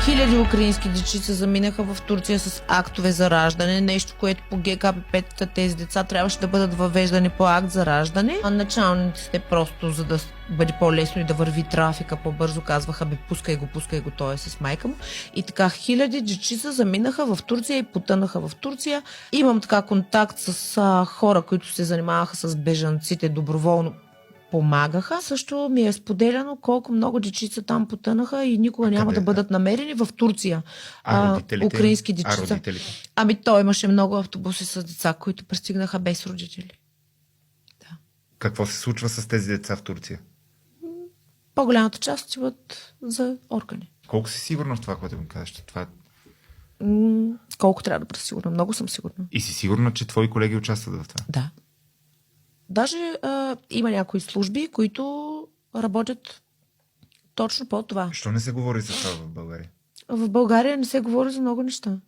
Хиляди украински дечица заминаха в Турция с актове за раждане, нещо, което по ГКПП-тата тези деца трябваше да бъдат въвеждани по акт за раждане. А началниците просто, за да бъде по-лесно и да върви трафика по-бързо, казваха, пускай го, той е с майка му. И така хиляди дечица заминаха в Турция и потънаха в Турция. Имам така контакт с хора, които се занимаваха с бежанците доброволно, помагаха. Също ми е споделяно колко много дечица там потънаха и никога няма да бъдат намерени в Турция. Украински дечица. Той имаше много автобуси с деца, които пристигнаха без родители. Да. Какво се случва с тези деца в Турция? По-голямата част отиват за органи. Колко си сигурна в това, което ми казваш? Колко трябва да бъда сигурна? Много съм сигурна. И си сигурна, че твои колеги участват в това? Да. Даже има някои служби, които работят точно по това. Защо не се говори за това в България? В България не се говори за много неща.